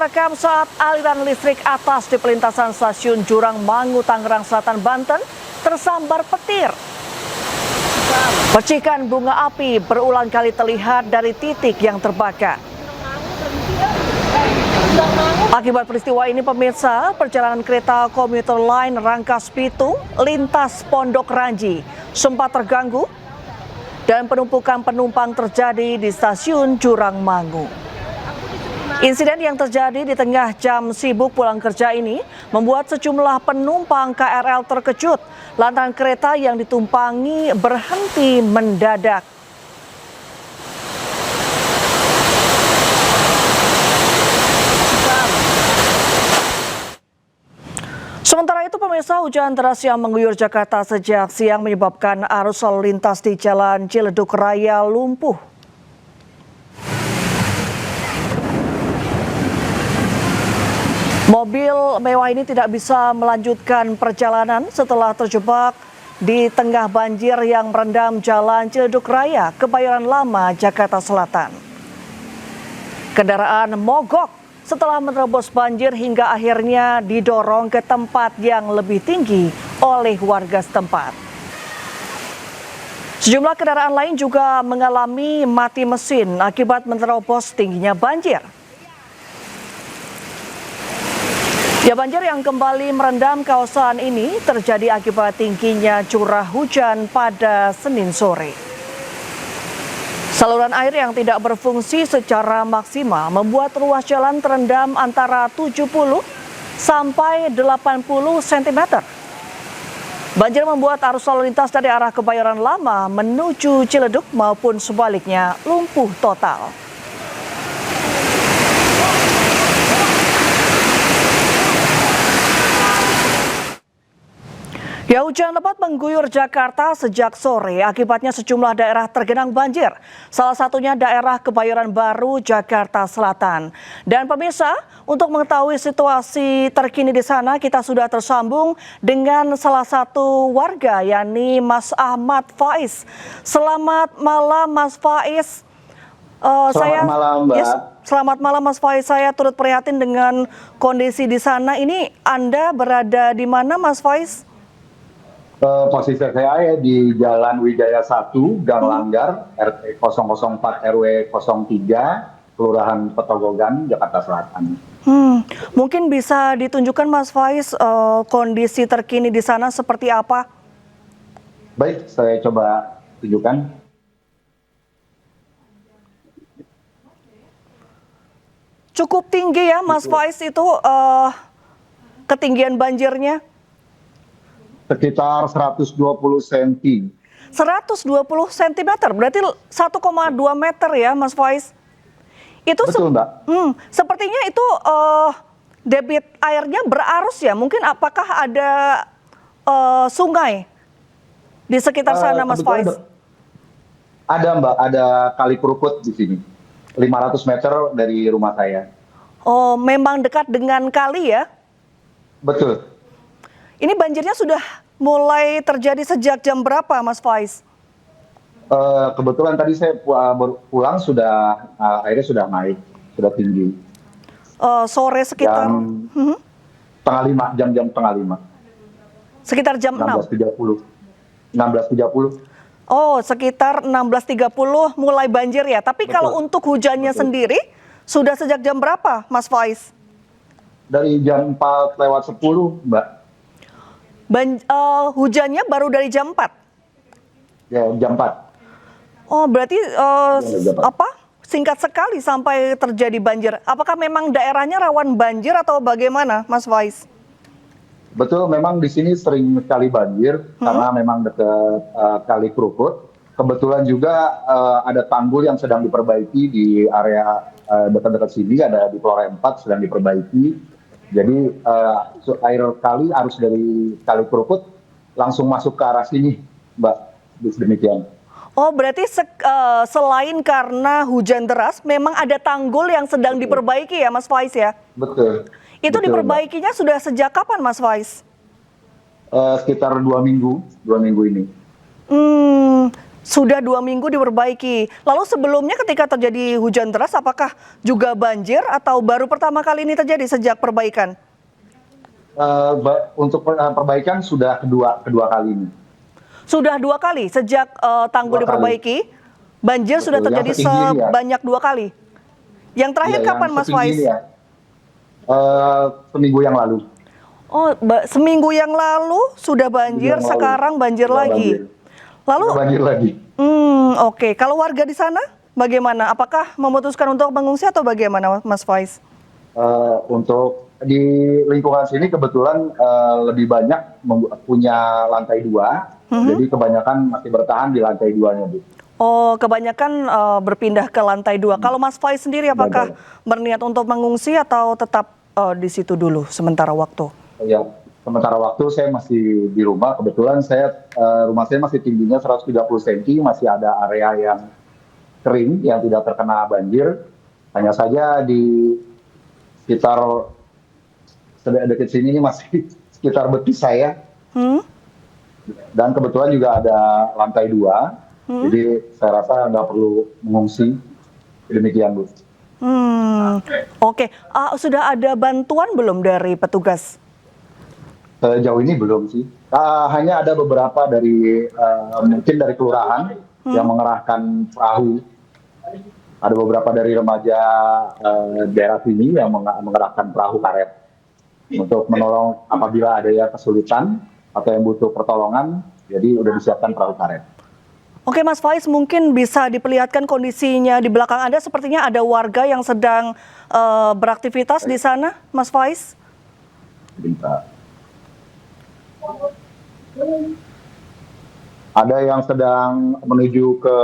terekam saat aliran listrik atas di pelintasan stasiun Jurang Mangu, Tangerang Selatan, Banten tersambar petir. Percikan bunga api berulang kali terlihat dari titik yang terbakar. Akibat peristiwa ini, pemirsa, perjalanan kereta komuter lain Rangkas Bitung lintas Pondok Ranji sempat terganggu dan penumpukan penumpang terjadi di stasiun Jurang Mangu. Insiden yang terjadi di tengah jam sibuk pulang kerja ini membuat sejumlah penumpang KRL terkejut lantaran kereta yang ditumpangi berhenti mendadak. Sementara itu, pemirsa, hujan deras yang mengguyur Jakarta sejak siang menyebabkan arus lalu lintas di Jalan Ciledug Raya lumpuh. Mobil mewah ini tidak bisa melanjutkan perjalanan setelah terjebak di tengah banjir yang merendam Jalan Ciledug Raya, Kebayoran Lama, Jakarta Selatan. Kendaraan mogok setelah menerobos banjir hingga akhirnya didorong ke tempat yang lebih tinggi oleh warga setempat. Sejumlah kendaraan lain juga mengalami mati mesin akibat menerobos tingginya banjir. Banjir yang kembali merendam kawasan ini terjadi akibat tingginya curah hujan pada Senin sore. Saluran air yang tidak berfungsi secara maksimal membuat ruas jalan terendam antara 70 sampai 80 cm. Banjir membuat arus lalu lintas dari arah Kebayoran Lama menuju Ciledug maupun sebaliknya lumpuh total. Hujan lebat mengguyur Jakarta sejak sore, akibatnya sejumlah daerah tergenang banjir. Salah satunya daerah Kebayoran Baru, Jakarta Selatan. Dan pemirsa, untuk mengetahui situasi terkini di sana, kita sudah tersambung dengan salah satu warga, yakni Mas Ahmad Faiz. Selamat malam, Mas Faiz. Selamat malam, Mbak. Selamat malam, Mas Faiz. Saya turut prihatin dengan kondisi di sana. Ini Anda berada di mana, Mas Faiz? Posisi saya di Jalan Wijaya 1, Gang Langgar, RT 004 RW 03, Kelurahan Petogogan, Jakarta Selatan. Mungkin bisa ditunjukkan, Mas Faiz, kondisi terkini di sana seperti apa? Baik, saya coba tunjukkan. Cukup tinggi ya, Mas Faiz, itu ketinggian banjirnya? Sekitar 120 cm. 120 cm, berarti 1,2 meter ya, Mas Faiz? Itu betul, Mbak. Sepertinya itu debit airnya berarus ya? Mungkin apakah ada sungai di sekitar sana, Mas Faiz? Ada, Mbak. Ada kali kerukut di sini. 500 meter dari rumah saya. Oh, memang dekat dengan kali ya? Betul. Ini banjirnya sudah mulai terjadi sejak jam berapa, Mas Faiz? Kebetulan tadi saya pulang airnya sudah naik, sudah tinggi. Sore sekitar jam setengah lima. Sekitar jam 16.30. Oh, sekitar 16.30 mulai banjir ya. Tapi betul. Kalau untuk hujannya sendiri sudah sejak jam berapa, Mas Faiz? Dari jam 4:10, Mbak. Hujannya baru dari jam 4? Ya, jam 4. Oh, berarti singkat sekali sampai terjadi banjir. Apakah memang daerahnya rawan banjir atau bagaimana, Mas Faiz? Betul, memang di sini sering sekali banjir karena memang dekat kali kerukut. Kebetulan juga ada tanggul yang sedang diperbaiki di area dekat-dekat sini, ada di Flora 4 sedang diperbaiki. Jadi air kali arus dari kali kerukut langsung masuk ke arah sini, Mbak. Demikian. Oh, berarti selain karena hujan deras, memang ada tanggul yang sedang diperbaiki ya, Mas Faiz ya? Betul. Itu betul, diperbaikinya Mbak. Sudah sejak kapan, Mas Faiz? Sekitar 2 minggu ini. Sudah 2 minggu diperbaiki. Lalu sebelumnya ketika terjadi hujan deras, apakah juga banjir atau baru pertama kali ini terjadi sejak perbaikan? Untuk perbaikan sudah kedua kali ini. Sudah 2 kali sejak tanggul 2 kali. diperbaiki, banjir Betul, sudah yang terjadi setinggi ini ya. sebanyak 2 kali. Yang terakhir Iya, kapan, yang Mas setinggi Faiz? ini ya. Seminggu yang lalu. Oh, seminggu yang lalu sudah banjir, Seminggu yang lalu. sekarang banjir Sudah lagi. Lalu, Sudah banjir lagi. oke. Kalau warga di sana bagaimana? Apakah memutuskan untuk mengungsi atau bagaimana, Mas Faiz? Untuk di lingkungan sini kebetulan lebih banyak punya lantai 2, jadi kebanyakan masih bertahan di lantai 2-nya, Bu. Oh, kebanyakan berpindah ke lantai 2. Kalau Mas Faiz sendiri apakah berniat untuk mengungsi atau tetap di situ dulu sementara waktu? Ya, sementara waktu saya masih di rumah. Kebetulan rumah saya masih tingginya 130 cm, masih ada area yang kering yang tidak terkena banjir. Hanya saja di sekitar dekat sini ini masih sekitar betis saya. Dan kebetulan juga ada lantai 2. Jadi saya rasa nggak perlu mengungsi. Demikian, Bu. Oke. Sudah ada bantuan belum dari petugas? Sejauh ini belum sih. Hanya ada beberapa dari mungkin dari kelurahan yang mengerahkan perahu. Ada beberapa dari remaja daerah sini yang mengerahkan perahu karet untuk menolong apabila ada yang kesulitan atau yang butuh pertolongan. Jadi udah disiapkan perahu karet. Oke, Mas Faiz, mungkin bisa diperlihatkan kondisinya di belakang Anda. Sepertinya ada warga yang sedang beraktivitas di sana, Mas Faiz. Bentar. Ada yang sedang menuju ke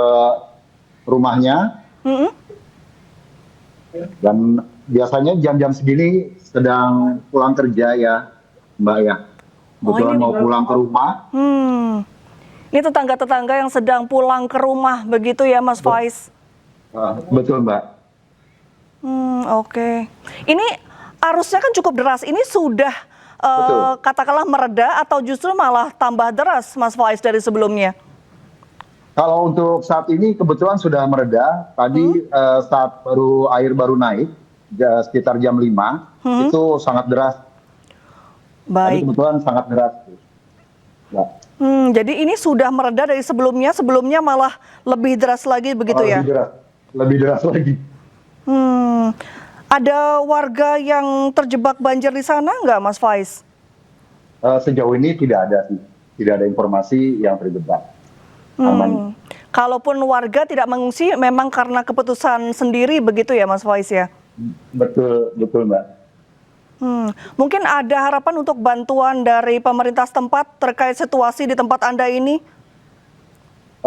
rumahnya. Dan biasanya jam-jam segini sedang pulang kerja ya, Mbak ya. Kebetulan mau pulang ke rumah. Ini tetangga-tetangga yang sedang pulang ke rumah, begitu ya, Mas Faiz? Betul, Mbak. Oke. Ini arusnya kan cukup deras. Ini sudah katakanlah mereda atau justru malah tambah deras, Mas Faiz, dari sebelumnya? Kalau untuk saat ini kebetulan sudah mereda. Tadi saat air baru naik, sekitar jam 5, itu sangat deras. Baik. Tadi kebetulan sangat deras. Ya. Jadi ini sudah mereda dari sebelumnya malah lebih deras lagi begitu ya? Lebih deras lagi. Ada warga yang terjebak banjir di sana nggak, Mas Faiz? Sejauh ini tidak ada sih, tidak ada informasi yang terjebak. Aman. Kalaupun warga tidak mengungsi, memang karena keputusan sendiri begitu ya, Mas Faiz ya? Betul, Mbak. Mungkin ada harapan untuk bantuan dari pemerintah setempat terkait situasi di tempat Anda ini?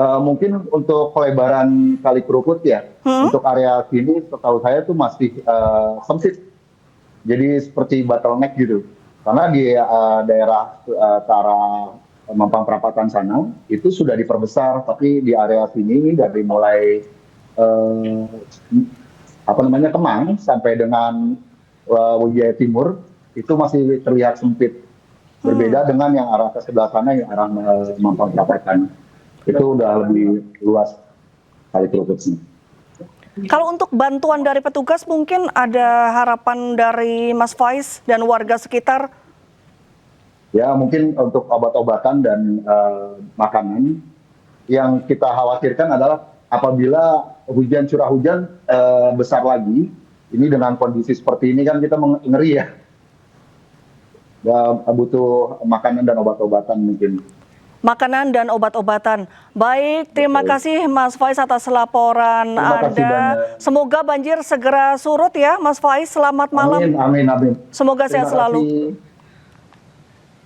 Mungkin untuk pelebaran Kali Kerukut ya, untuk area sini setahu saya itu masih sempit. Jadi seperti bottleneck gitu. Karena di daerah ke arah Mampang Perapatan sana itu sudah diperbesar, tapi di area sini dari mulai Kemang sampai dengan Wijaya Timur itu masih terlihat sempit. Berbeda dengan yang arah ke sebelah sana, yang arah Mampang Perapatan. Itu udah lebih luas Kali Kerukutnya. Kalau untuk bantuan dari petugas mungkin ada harapan dari Mas Faiz dan warga sekitar? Ya, mungkin untuk obat-obatan dan makanan. Yang kita khawatirkan adalah apabila curah hujan besar lagi, ini dengan kondisi seperti ini kan kita ngeri ya. Butuh makanan dan obat-obatan mungkin. Makanan dan obat-obatan. Baik, terima kasih Mas Faiz atas laporan Anda. Semoga banjir segera surut ya, Mas Faiz. Selamat malam. Amin. Semoga sehat selalu. Terima kasih.